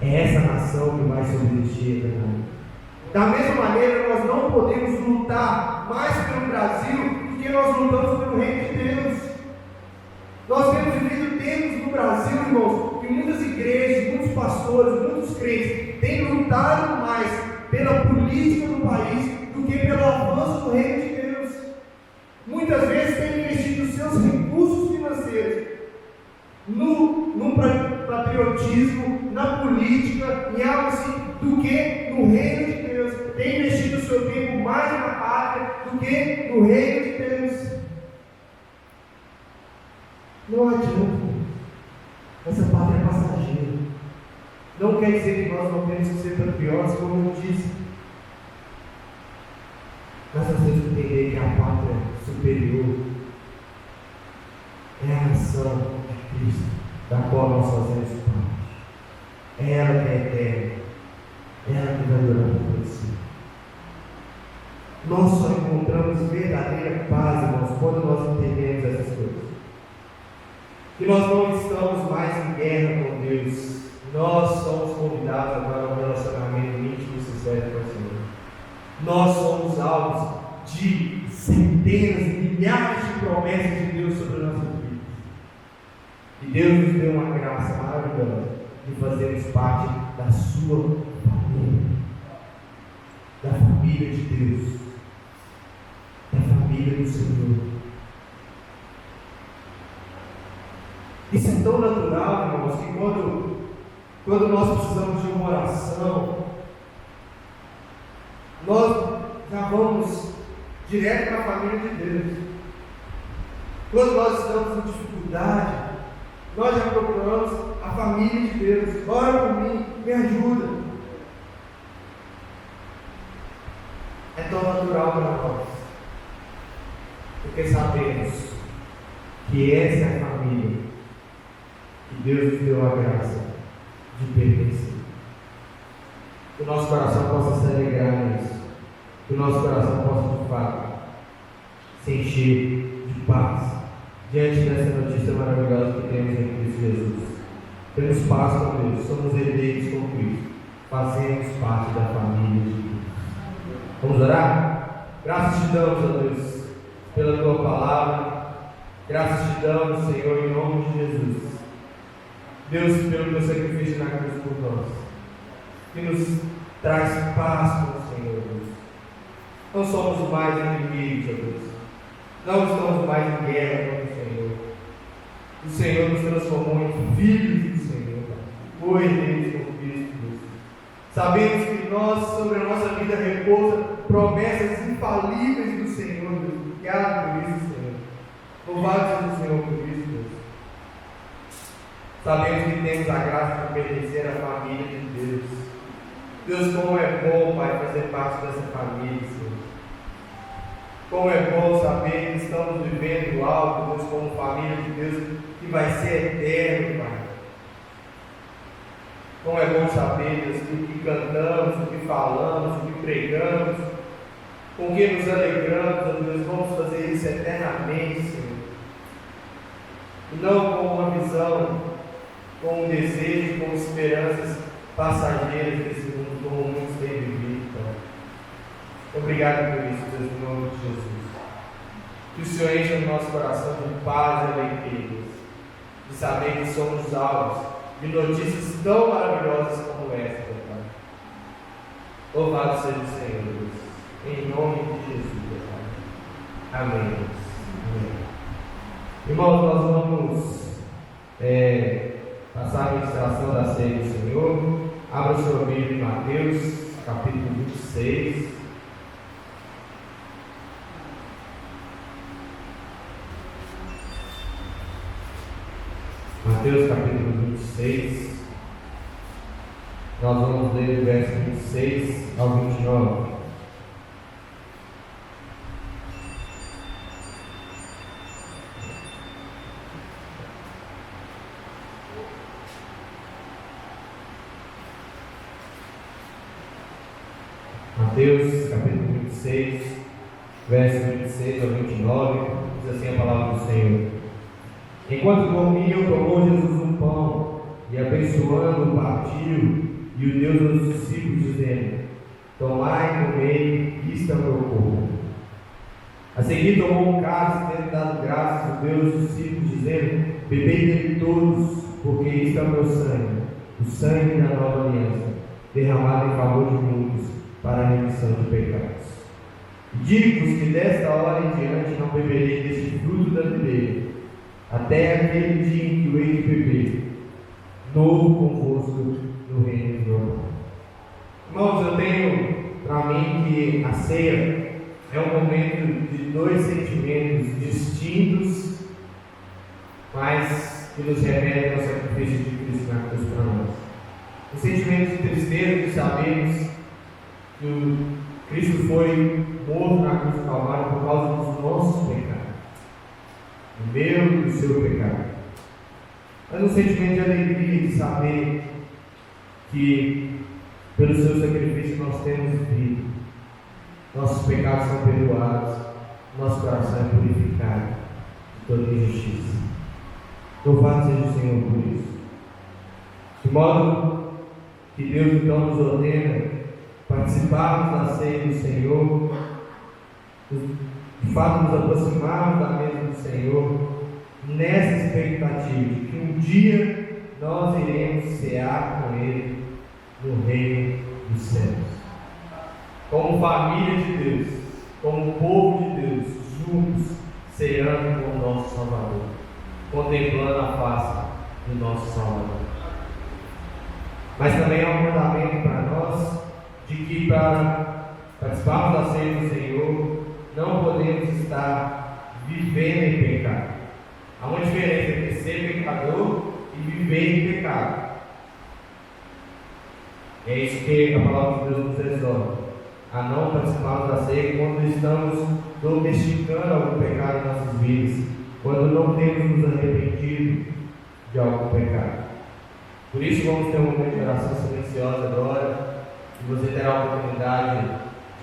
é essa nação que vai subsistir eternamente. Da mesma maneira, nós não podemos lutar mais pelo Brasil do que nós lutamos pelo reino de Deus. Nós temos vivido tempos no Brasil, irmãos, que muitas igrejas, muitos pastores, muitos crentes têm lutado mais pela política do país do que pelo avanço do reino de Deus. Muitas vezes têm investido os seus recursos financeiros no patriotismo, na política, em algo assim, do que no reino de Deus. Tem investido o seu tempo mais na pátria do que no reino de Deus. Não adianta. Essa pátria é passageira. Não quer dizer que nós não temos que ser patriotas, como eu disse. Mas nós temos que entender que a pátria superior é a nação de Cristo, da qual nós fazemos parte. É ela que é eterna. É ela que vai durar por si. Nós só encontramos verdadeira paz, irmãos, quando nós entendemos essas coisas. Que nós não estamos mais em guerra com Deus. Nós somos convidados agora a um relacionamento íntimo e sincero com o Senhor. Nós somos alvos de centenas, milhares de promessas de Deus sobre as nossas vidas. E Deus nos deu uma graça maravilhosa de fazermos parte da sua família. Da família de Deus. Da família do Senhor. Isso é tão natural, irmãos, que quando nós precisamos de uma oração, nós já vamos direto para a família de Deus. Quando nós estamos em dificuldade, nós já procuramos a família de Deus. Ora por mim, me ajuda. É tão natural para nós, porque sabemos que essa é a família que Deus nos deu a graça de pertencer. Que o nosso coração possa se alegrar nisso. Que o nosso coração possa, de fato, se encher de paz diante dessa notícia maravilhosa que temos em Cristo Jesus. Temos paz com Deus, somos herdeiros com Cristo, fazemos parte da família de Deus. Vamos orar? Graças te damos, ó Deus, pela tua palavra. Graças te damos, Senhor, em nome de Jesus. Deus, pelo teu sacrifício na cruz por nós, que nos traz paz com o Senhor, Deus. Não somos mais inimigos, ó Deus. Não estamos mais em guerra com o Senhor. O Senhor nos transformou em filhos do Senhor, o herdeiros com Cristo, Deus. Sabemos que sobre a nossa vida repousa promessas infalíveis do Senhor, Deus. Obrigado por isso, Senhor. Louvado seja o Senhor por isso, Deus. Sabemos que temos a graça de pertencer à família de Deus. Deus, como é bom, Pai, fazer parte dessa família, Senhor. Como é bom saber que estamos vivendo algo, Deus, como família de Deus, que vai ser eterno, Pai. Como é bom saber, Deus, que o que cantamos, o que falamos, o que pregamos, com o que nos alegramos, Deus, vamos fazer isso eternamente, Senhor. E não com uma visão, com um desejo, com esperanças passageiras desse mundo, como muitos têm vivido, Pai. Obrigado por isso, Deus, em nome de Jesus. Que o Senhor encha o nosso coração de paz e alegria, de saber que somos alvos de notícias tão maravilhosas como essa, Pai. Louvado seja o Senhor, Deus, em nome de Jesus, Pai. Amém. Amém. Irmãos, nós vamos passar a ministração da ceia do Senhor. Abra o seu Bíblia em Mateus, capítulo 26. Mateus capítulo 26, nós vamos ler o verso 26 ao 29. Mateus capítulo 26, verso 26 ao 29, diz assim a palavra do Senhor. Enquanto comiam, tomou Jesus um pão e, abençoando, partiu e o deu aos discípulos, dizendo: tomai e comei, isto é o meu corpo. A seguir tomou um cálice, tendo dado graças a Deus aos discípulos, dizendo: bebei dele todos, porque isto é o meu sangue, o sangue da nova aliança, derramado em favor de muitos, para a remissão de pecados. Digo-vos que desta hora em diante não beberei deste fruto da videira, até aquele dia em que o hei de beber, novo convosco no reino do meu Pai. Irmãos, eu tenho para mim que a ceia é um momento de dois sentimentos distintos, mas que nos remete ao sacrifício de Cristo na cruz para nós. O sentimento de tristeza de sabermos que o Cristo foi morto na cruz do Calvário por causa dos nossos pecados, o meu e do seu pecado. Mas um sentimento de alegria de saber que pelo seu sacrifício nós temos vida, nossos pecados são perdoados, nosso coração é purificado de toda injustiça. Louvado seja o Senhor por isso. De modo que Deus então nos ordena participarmos da ceia do Senhor, de fato nos aproximarmos da mesa do Senhor, nessa expectativa de que um dia nós iremos cear com Ele no reino dos céus. Como família de Deus, como povo de Deus, juntos, ceando com o nosso Salvador, contemplando a face do nosso Salvador. Mas também há um mandamento para nós de que para participarmos da ceia do Senhor, não podemos estar vivendo em pecado. Há uma diferença entre ser pecador e viver em pecado. É isso que a palavra de Deus nos exorta, a não participarmos da ceia quando estamos domesticando algum pecado em nossas vidas, quando não temos nos arrependido de algum pecado. Por isso vamos ter uma oração silenciosa agora, e você terá a oportunidade de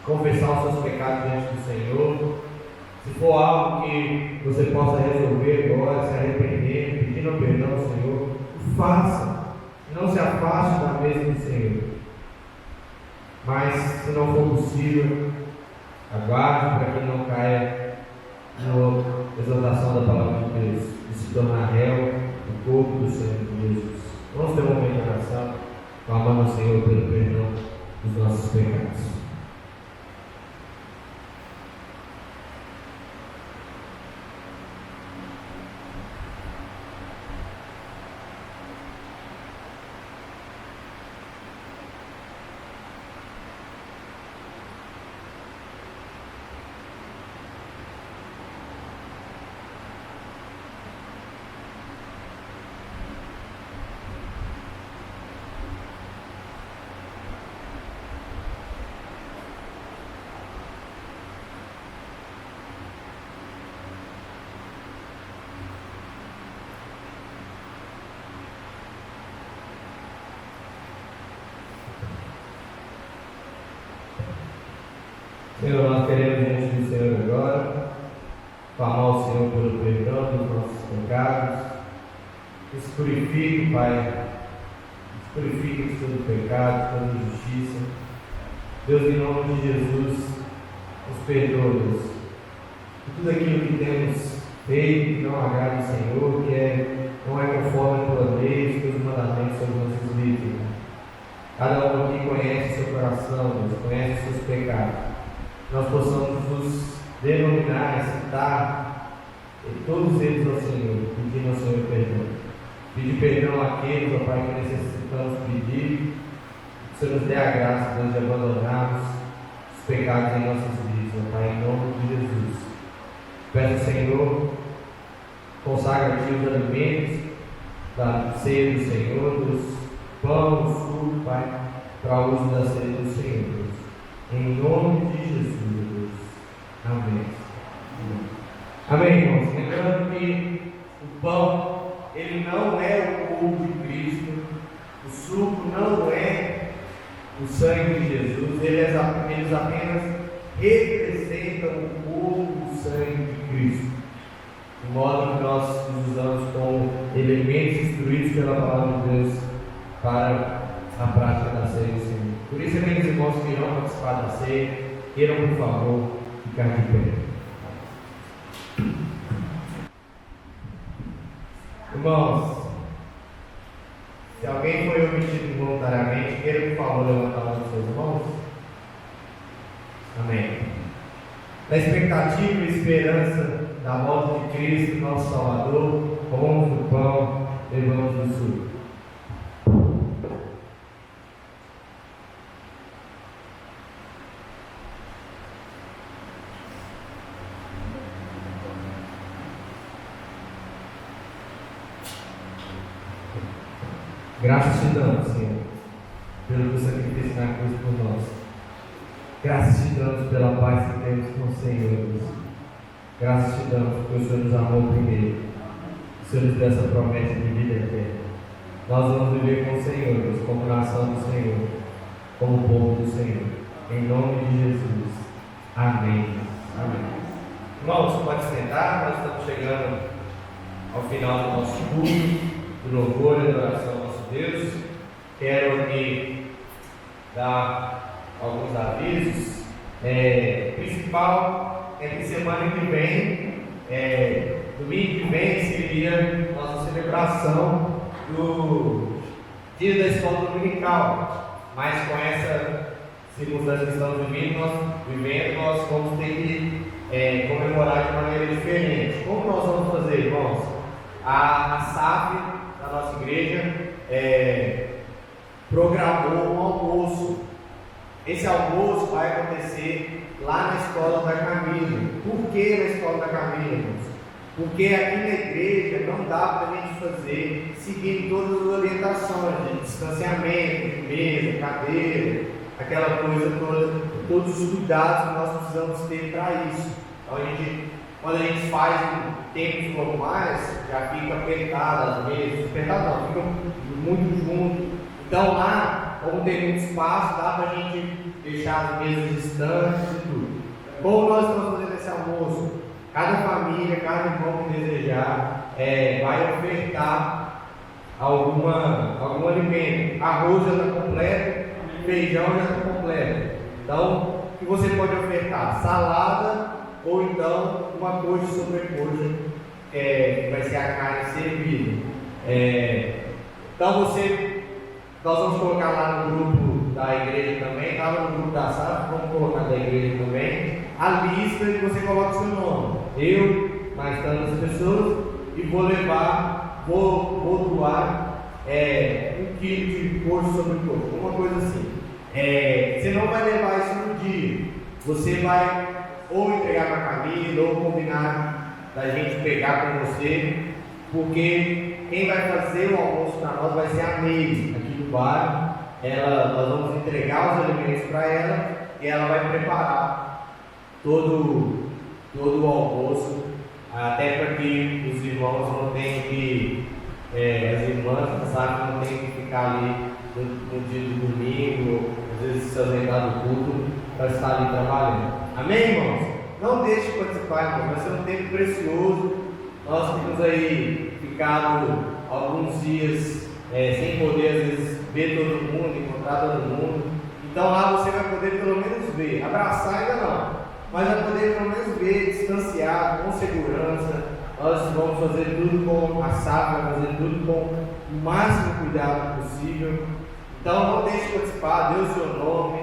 confessar os seus pecados diante do Senhor. Se for algo que você possa resolver agora, se arrepender, pedindo perdão ao Senhor, faça. Não se afaste da mesa do Senhor. Mas, se não for possível, aguarde para que não caia na exaltação da palavra de Deus, de se tornar réu do corpo do Senhor Jesus. Vamos ter um momento de oração, clamando ao Senhor pelo perdão dos nossos pecados. Senhor, nós queremos diante do Senhor agora clamar ao Senhor pelo perdão dos nossos pecados. Nos purifique, Pai, nos purifique de todo pecado, de toda injustiça. Deus, em nome de Jesus, nos perdoa, Deus, de tudo aquilo que temos feito que não agrada ao Senhor, que não é conforme a tua lei, os teus mandamentos sobre nossas vidas. Cada um aqui conhece o seu coração, Deus, conhece os seus pecados. Nós possamos nos denominar, citar todos eles ao Senhor, pedindo ao Senhor perdão. Pedir perdão àqueles, ó Pai, que necessitamos pedir. Que o Senhor nos dê a graça, Deus, de abandonarmos os pecados em nossas vidas, ó Pai, em nome de Jesus. Peço ao Senhor, consagra-te os alimentos da ceia do Senhor, dos pão, do suco, Pai, para o uso da ceia do Senhor, Deus. Em nome de Jesus, Deus. Amém. Amém, irmãos. Lembrando que o pão, ele não é o corpo de Cristo, o suco não é o sangue de Jesus, eles apenas representam o corpo e o sangue de Cristo. De modo que nós nos usamos como elementos instruídos pela palavra de Deus para a prática da ceia do Senhor. Por isso, meus irmãos que irão participar da ceia, queiram, por favor, ficar de pé. Irmãos, se alguém foi omitido voluntariamente, queira, por favor, levantar a mão dos seus irmãos. Amém. Na expectativa e esperança da volta de Cristo, nosso Salvador, comamos do pão, levamos do suco. Graças te damos, Senhor, pelo teu sacrifício na cruz por nós. Graças te damos pela paz que temos com o Senhor, Deus. Graças te damos porque o Senhor nos amou primeiro. O Senhor nos deu essa promessa de vida eterna. Nós vamos viver com o Senhor, Deus, como nação do Senhor, como povo do Senhor. Em nome de Jesus. Amém. Amém. Irmãos, pode sentar, nós estamos chegando ao final do nosso culto, de louvor e adoração ao nosso Deus. Quero aqui dar alguns avisos. Principal é que semana que vem, domingo que vem, seria nossa celebração do dia da escola dominical. Mas com essa circunstância que estamos vivendo, nós vamos ter que comemorar de maneira diferente. Como nós vamos fazer, irmãos? A SAF da nossa igreja programou um almoço. Esse almoço vai acontecer lá na escola da Camila. Por que na escola da Camila, irmãos? Porque aqui na igreja não dá para a gente fazer seguindo todas as orientações de distanciamento, de mesa, cadeira, aquela coisa toda, todos os cuidados que nós precisamos ter para isso. Então, quando a gente faz em tempos normais, já fica apertado as mesas, apertado não, fica muito junto. Então lá, como tem muito espaço, dá para a gente deixar as mesas distantes e tudo. Como nós estamos fazendo esse almoço? Cada família, cada irmão que desejar, vai ofertar algum alimento. Arroz já está completo, feijão já está completo. Então, o que você pode ofertar? Salada ou então uma coxa sobre coxa, que vai ser a carne servida. Então nós vamos colocar lá no grupo da igreja também, estava no grupo da sala, vamos colocar da igreja também, a lista e você coloca o seu nome. Eu, mais tantas pessoas, e vou doar 1 quilo de coxa sobre coxa, uma coisa assim. Você não vai levar isso no dia, você vai ou entregar para a Camila, ou combinar da gente pegar com você, porque quem vai fazer o almoço para nós vai ser a Neide, aqui do bairro. Nós vamos entregar os alimentos para ela e ela vai preparar todo o almoço, até para que os irmãos não tenham que, as irmãs, sabe, não tenham que ficar ali no dia do domingo, às vezes se ausentar do culto, para estar ali trabalhando. Amém, irmãos? Não deixe de participar, irmãos. Vai ser um tempo precioso. Nós temos aí ficado alguns dias sem poder, às vezes, ver todo mundo, encontrar todo mundo. Então lá você vai poder pelo menos ver. Abraçar ainda não, mas vai poder pelo menos ver, distanciar, com segurança. Nós vamos fazer tudo com a SAF, vai fazer tudo com o máximo cuidado possível. Então não deixe de participar, dê o seu nome,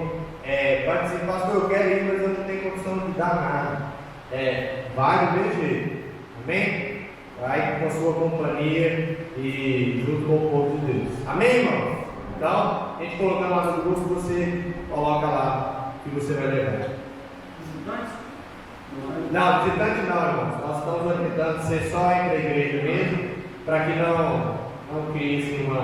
participe. Pastor, eu quero ir, mas eu não tenho condição de dar nada. Vai do mesmo jeito, amém? Vai com a sua companhia e junto com o povo de Deus, amém, irmão? Então, a gente colocando lá no grupo, você coloca lá que você vai levar. Não, visitante não, irmãos. Nós estamos tentando ser só entre a igreja mesmo, para que não crie uma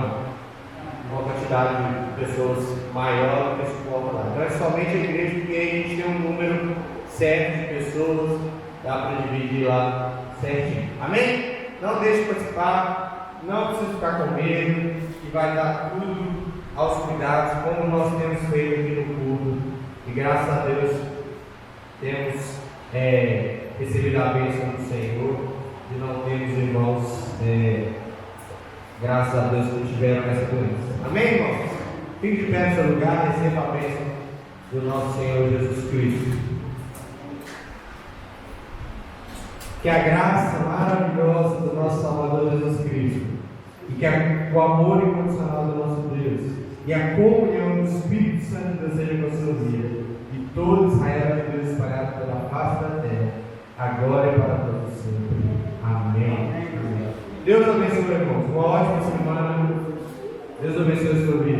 quantidade de pessoas maior que suporta lá. Então é somente a igreja, porque a gente tem um número certo de pessoas, dá para dividir lá certinho. Amém? Não deixe de participar, não precisa ficar com medo, que vai dar tudo aos cuidados, como nós temos feito aqui no culto. E graças a Deus temos recebido a bênção do Senhor e não temos irmãos, graças a Deus, que tiveram essa doença. Amém, irmãos? Fique de pé no seu lugar e receba a bênção do nosso Senhor Jesus Cristo. Que a graça maravilhosa do nosso Salvador Jesus Cristo, e que o amor incondicional do nosso Deus, e a comunhão do Espírito Santo de Deus seja com a sua vida, e todo Israel de Deus espalhado pela face da terra, agora e para todos sempre. Amém. Amém. Deus abençoe, irmãos. Uma ótima semana. Deus abençoe a sua vida.